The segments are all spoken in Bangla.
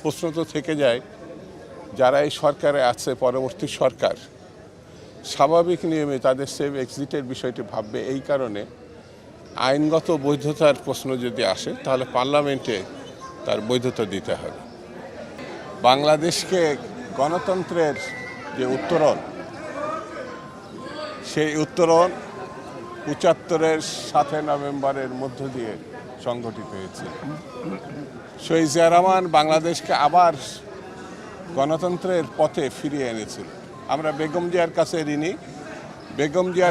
প্রশ্ন তো থেকে যায়, যারা এই সরকারে আছে, পরবর্তী সরকার স্বাভাবিক নিয়মে তাদের সেফ এক্সিটের বিষয়টি ভাববে। এই কারণে আইনগত বৈধতার প্রশ্ন যদি আসে তাহলে পার্লামেন্টে তার বৈধতা দিতে হবে। বাংলাদেশকে গণতন্ত্রের যে উত্তরণ, সেই উত্তরণ ৭৫-এর ৭ নভেম্বরের মধ্য দিয়ে সংগঠিত হয়েছে। শহীদ জিয়া রহমান বাংলাদেশকে আবার গণতন্ত্রের পথে ফিরিয়ে এনেছিল। আমরা বেগম জিয়ার কাছে ঋণী। বেগম জিয়া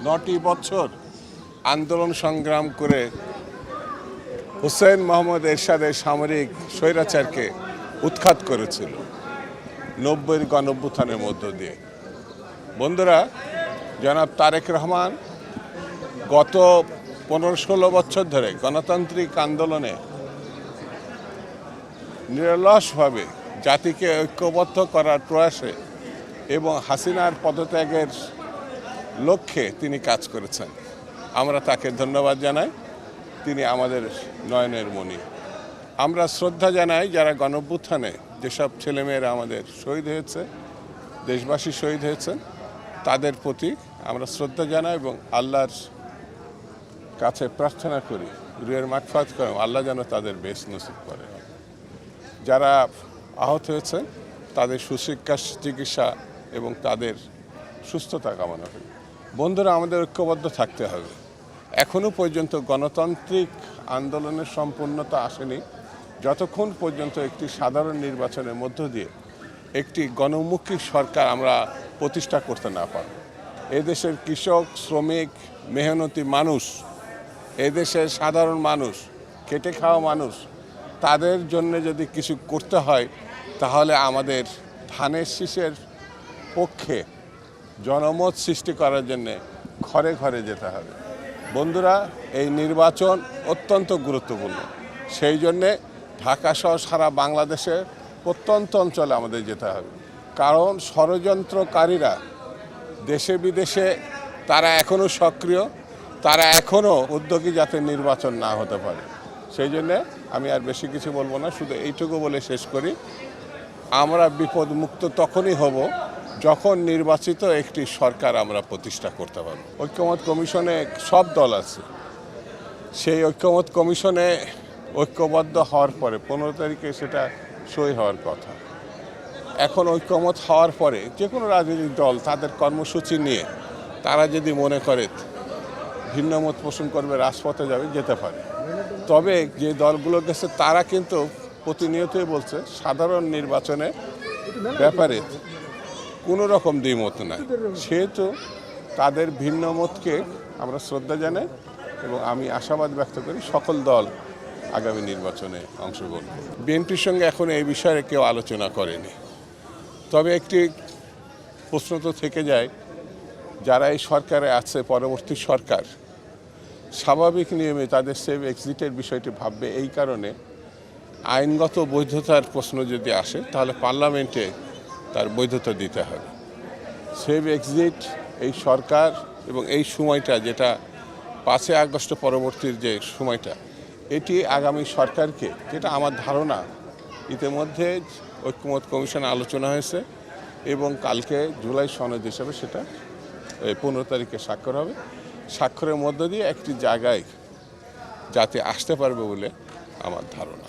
9টি বছর আন্দোলন সংগ্রাম করে হুসেইন মোহাম্মদ এরশাদের সামরিক স্বৈরাচারকে উৎখাত করেছিল 90-এর গণঅভ্যুত্থানের মধ্য দিয়ে। বন্ধুরা, জনাব তারেক রহমান গত 15-16 বছর ধরে গণতান্ত্রিক আন্দোলনে নিরলসভাবে জাতিকে ঐক্যবদ্ধ করার প্রয়াসে এবং হাসিনার পদত্যাগের লক্ষ্যে তিনি কাজ করেছেন। আমরা তাকে ধন্যবাদ জানাই। তিনি আমাদের নয়নের মণি। আমরা শ্রদ্ধা জানাই যারা গণঅভ্যুত্থানে যেসব ছেলেমেয়েরা আমাদের শহীদ হয়েছে, দেশবাসী শহীদ হয়েছেন, তাদের প্রতি আমরা শ্রদ্ধা জানাই এবং আল্লাহর কাছে প্রার্থনা করি, রুহের মাগফিরাত করি, আল্লাহ যেন তাদের বেশ নসিব করে। যারা আহত হয়েছে তাদের সুশিক্ষা, চিকিৎসা এবং তাদের সুস্থতা কামনা করি। বন্ধুরা, আমাদের ঐক্যবদ্ধ থাকতে হবে। এখনও পর্যন্ত গণতান্ত্রিক আন্দোলনের সম্পূর্ণতা আসেনি যতক্ষণ পর্যন্ত একটি সাধারণ নির্বাচনের মধ্য দিয়ে একটি গণমুখী সরকার আমরা প্রতিষ্ঠা করতে না পারি। এদেশের কৃষক, শ্রমিক, মেহনতি মানুষ, এদেশের সাধারণ মানুষ, খেটে খাওয়া মানুষ, তাদের জন্য যদি কিছু করতে হয় তাহলে আমাদের ধানের শীষের পক্ষে জনমত সৃষ্টি করার জন্য ঘরে ঘরে যেতে হবে। বন্ধুরা, এই নির্বাচন অত্যন্ত গুরুত্বপূর্ণ। সেই জন্যে ঢাকা সহ সারা বাংলাদেশে প্রত্যন্ত অঞ্চলে আমাদের যেতে হবে। কারণ ষড়যন্ত্রকারীরা দেশে বিদেশে তারা এখনও সক্রিয়, তারা এখনও উদ্যোগী যাতে নির্বাচন না হতে পারে। সেই জন্যে আমি আর বেশি কিছু বলবো না, শুধু এইটুকু বলে শেষ করি। আমরা বিপদমুক্ত তখনই হব যখন নির্বাচিত একটি সরকার আমরা প্রতিষ্ঠা করতে পারব। ঐক্যমত কমিশনে সব দল আছে। সেই ঐক্যমত কমিশনে ঐক্যবদ্ধ হওয়ার পরে 15 তারিখে সেটা সই হওয়ার কথা। এখন ঐক্যমত হওয়ার পরে যে কোনো রাজনৈতিক দল তাদের কর্মসূচি নিয়ে তারা যদি মনে করে ভিন্ন মত পোষণ করবে, রাজপথে যাবে, যেতে পারে। তবে যে দলগুলো গেছে তারা কিন্তু প্রতিনিয়তই বলছে সাধারণ নির্বাচনের ব্যাপারে কোনো রকম দ্বিমত নাই। সেহেতু তাদের ভিন্ন মতকে আমরা শ্রদ্ধা জানাই এবং আমি আশাবাদ ব্যক্ত করি সকল দল আগামী নির্বাচনে অংশগ্রহণ করবে। বিএনপির সঙ্গে এখন এই বিষয়ে কেউ আলোচনা করেনি। তবে একটি প্রশ্ন তো থেকে যায়, যারা এই সরকারে আছে, পরবর্তী সরকার স্বাভাবিক নিয়মে তাদের সেফ এক্সিটের বিষয়টি ভাববে। এই কারণে আইনগত বৈধতার প্রশ্ন যদি আসে তাহলে পার্লামেন্টে তার বৈধতা দিতে হবে। সেফ এক্সিট এই সরকার এবং এই সময়টা, যেটা 5 আগস্ট পরবর্তীর যে সময়টা, এটি আগামী সরকারকে, যেটা আমার ধারণা ইতিমধ্যে ঐক্যমত কমিশনে আলোচনা হয়েছে এবং কালকে জুলাই সনদ হিসেবে সেটা 15 তারিখে স্বাক্ষর হবে। স্বাক্ষরের মধ্য দিয়ে একটি জায়গায় যাতে আসতে পারবে বলে আমার ধারণা।